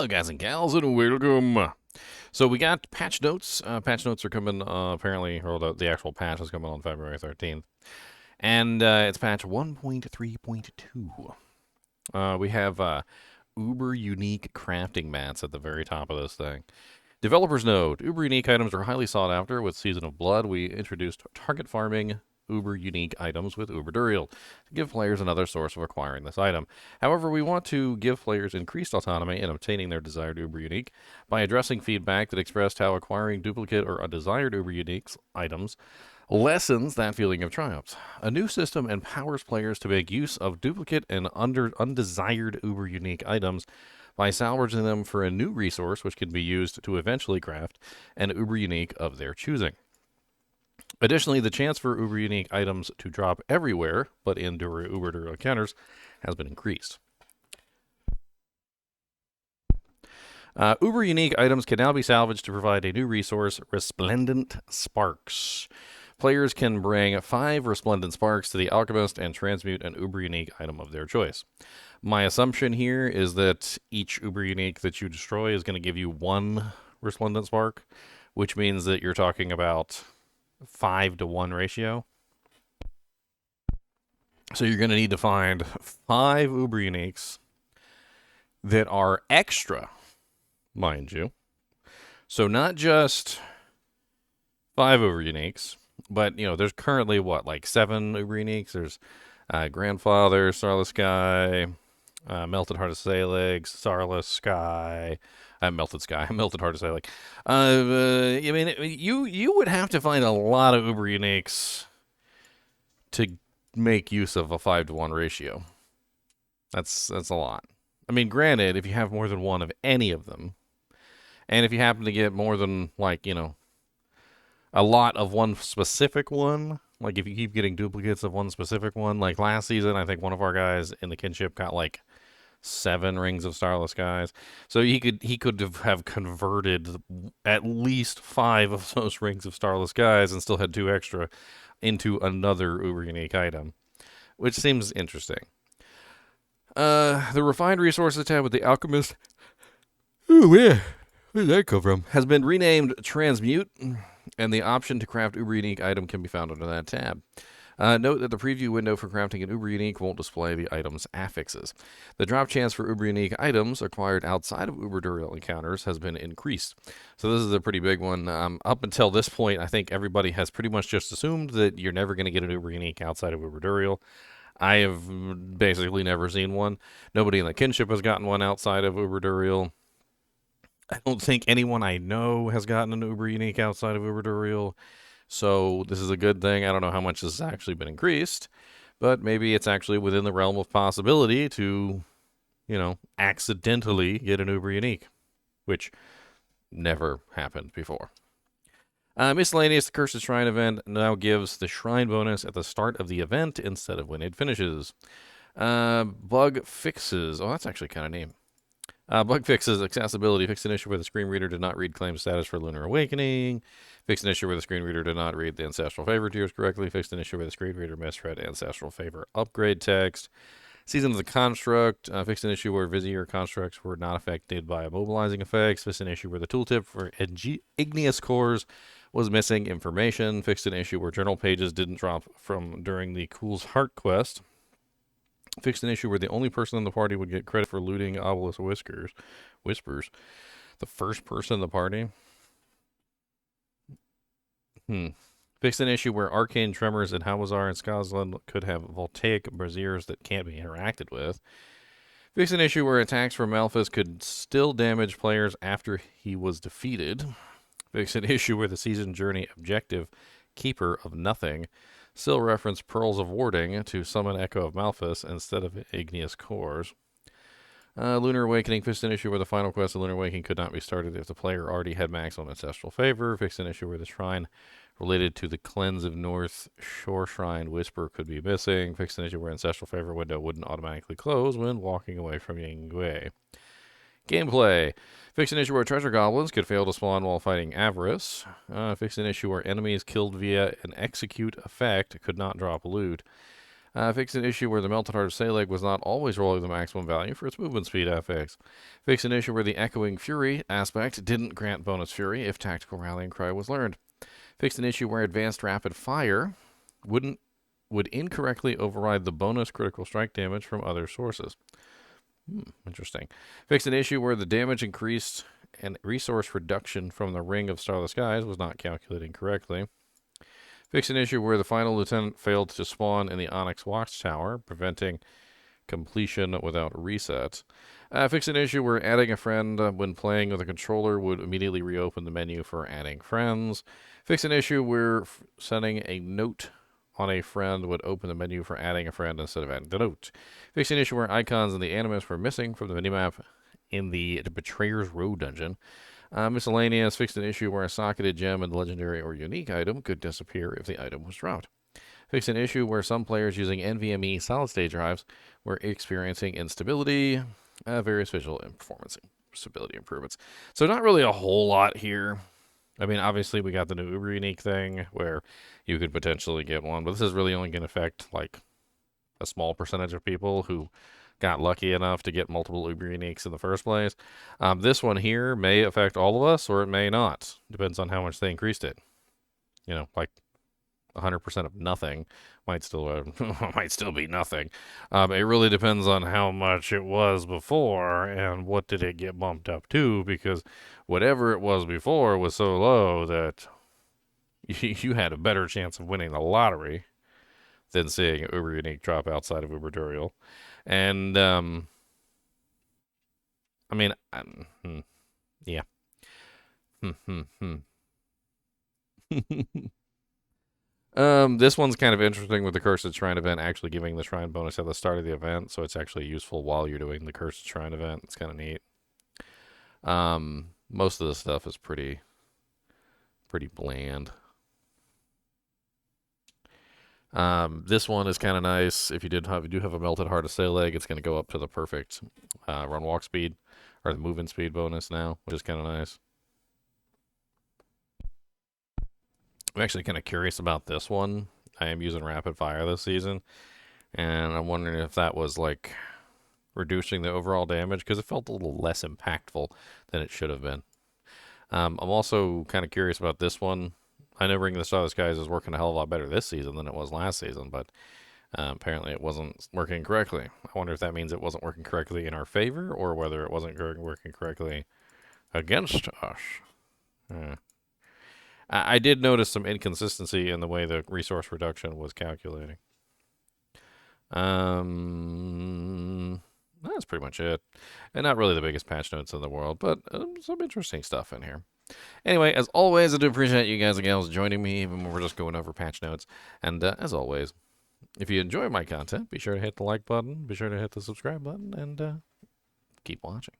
Hello, guys and gals, and welcome. So we got patch notes. Patch notes are coming, apparently, or the actual patch is coming on February 13th. And it's patch 1.3.2. We have uber unique crafting mats at the very top of this thing. Developers note, uber unique items are highly sought after. With Season of Blood, we introduced target farming uber unique items with uber duriel to give players another source of acquiring this item. However, we want to give players increased autonomy in obtaining their desired uber unique by addressing feedback that expressed how acquiring duplicate or undesired uber unique items lessens that feeling of triumph. A new system empowers players to make use of duplicate and undesired uber unique items by salvaging them for a new resource which can be used to eventually craft an uber unique of their choosing. Additionally, the chance for uber unique items to drop everywhere, but in uber duriel encounters, has been increased. Uber unique items can now be salvaged to provide a new resource, Resplendent Sparks. Players can bring 5 Resplendent Sparks to the Alchemist and transmute an uber unique item of their choice. My assumption here is that each uber unique that you destroy is going to give you 1 Resplendent Spark, which means that you're talking about 5-to-1 ratio. So you're going to need to find 5 uber uniques that are extra, mind you. So not just 5 uber uniques, but there's currently like 7 uber uniques. There's Grandfather, Starless Sky, Melted Heart of Salix, Starless Sky, Melted Sky, Melted Heart of Salix. You would have to find a lot of uber uniques to make use of a 5-to-1 ratio. That's a lot. I mean, granted, if you have more than one of any of them, and if you happen to get more than a lot of one specific one, like if you keep getting duplicates of one specific one, like last season, I think one of our guys in the kinship got 7 rings of Starless Skies. So he could have converted at least 5 of those rings of Starless Skies and still had 2 extra into another uber unique item, which seems interesting. The refined resources tab with the Alchemist, where did that come from, has been renamed Transmute, and the option to craft uber unique item can be found under that tab. Note that the preview window for crafting an uber unique won't display the item's affixes. The drop chance for uber unique items acquired outside of uber duriel encounters has been increased. So this is a pretty big one. Up until this point, I think everybody has pretty much just assumed that you're never going to get an uber unique outside of uber duriel. I have basically never seen one. Nobody in the kinship has gotten one outside of uber duriel. I don't think anyone I know has gotten an uber unique outside of uber duriel. So this is a good thing. I don't know how much this has actually been increased, but maybe it's actually within the realm of possibility to, accidentally get an uber unique, which never happened before. Miscellaneous, the Cursed Shrine event now gives the shrine bonus at the start of the event instead of when it finishes. Bug fixes. Oh, that's actually kind of neat. Bug fixes accessibility. Fixed an issue where the screen reader did not read claim status for Lunar Awakening. Fixed an issue where the screen reader did not read the Ancestral Favor tiers correctly. Fixed an issue where the screen reader misread Ancestral Favor upgrade text. Season of the Construct. Fixed an issue where Vizier constructs were not affected by immobilizing effects. Fixed an issue where the tooltip for igneous cores was missing information. Fixed an issue where journal pages didn't drop from during the Cool's Heart quest. Fixed an issue where the only person in the party would get credit for looting Obelisk Whispers. The first person in the party. Fixed an issue where Arcane Tremors and Hawazar and Skazlan could have voltaic braziers that can't be interacted with. Fixed an issue where attacks from Malphus could still damage players after he was defeated. Fixed an issue where the season journey objective, Keeper of Nothing, still referenced Pearls of Warding to summon Echo of Malphus instead of Igneous Cores. Lunar Awakening fixed an issue where the final quest of Lunar Awakening could not be started if the player already had maximum Ancestral Favor. Fixed an issue where the shrine related to the Cleanse of North Shore Shrine Whisper could be missing. Fixed an issue where Ancestral Favor window wouldn't automatically close when walking away from Yingwei. Gameplay. Fixed an issue where treasure goblins could fail to spawn while fighting Avarice. Fixed an issue where enemies killed via an execute effect could not drop loot. Fix an issue where the Melted Heart of Saleg was not always rolling the maximum value for its movement speed FX. Fix an issue where the Echoing Fury aspect didn't grant bonus fury if Tactical Rallying Cry was learned. Fix an issue where Advanced Rapid Fire would incorrectly override the bonus critical strike damage from other sources. Interesting. Fix an issue where the damage increased and resource reduction from the Ring of Starless Skies was not calculating correctly. Fix an issue where the final lieutenant failed to spawn in the Onyx Watchtower, preventing completion without reset. Fix an issue where adding a friend when playing with a controller would immediately reopen the menu for adding friends. Fix an issue where sending a note on a friend would open the menu for adding a friend instead of adding the note. Fix an issue where icons and the animus were missing from the minimap in the Betrayer's Row dungeon. Miscellaneous fixed an issue where a socketed gem and legendary or unique item could disappear if the item was dropped. Fixed an issue where some players using NVMe solid-state drives were experiencing instability, various visual and performance stability improvements. So not really a whole lot here. I mean, obviously we got the new Uber Unique thing where you could potentially get one, but this is really only going to affect like a small percentage of people who got lucky enough to get multiple Uber Uniques in the first place. This one here may affect all of us or it may not. Depends on how much they increased it. You know, like 100% of nothing might still be nothing. It really depends on how much it was before and what did it get bumped up to, because whatever it was before was so low that you had a better chance of winning the lottery than seeing an Uber Unique drop outside of Uber Durial. And I mean, yeah. This one's kind of interesting with the Cursed Shrine event actually giving the Shrine bonus at the start of the event, so it's actually useful while you're doing the Cursed Shrine event. It's kind of neat. Most of the stuff is pretty bland. This one is kind of nice. If you do have a Melted Heart of Saleg, it's going to go up to the perfect run walk speed or the movement speed bonus now, which is kind of nice. I'm actually kind of curious about this one. I am using Rapid Fire this season, and I'm wondering if that was like reducing the overall damage because it felt a little less impactful than it should have been. I'm also kind of curious about this one. I know Ring of the Starless Skies is working a hell of a lot better this season than it was last season, but apparently it wasn't working correctly. I wonder if that means it wasn't working correctly in our favor or whether it wasn't working correctly against us. I did notice some inconsistency in the way the resource reduction was calculating. That's pretty much it. And not really the biggest patch notes in the world, but some interesting stuff in here. Anyway, as always, I do appreciate you guys and gals joining me, even when we're just going over patch notes. And as always, if you enjoy my content, be sure to hit the like button, be sure to hit the subscribe button, and keep watching.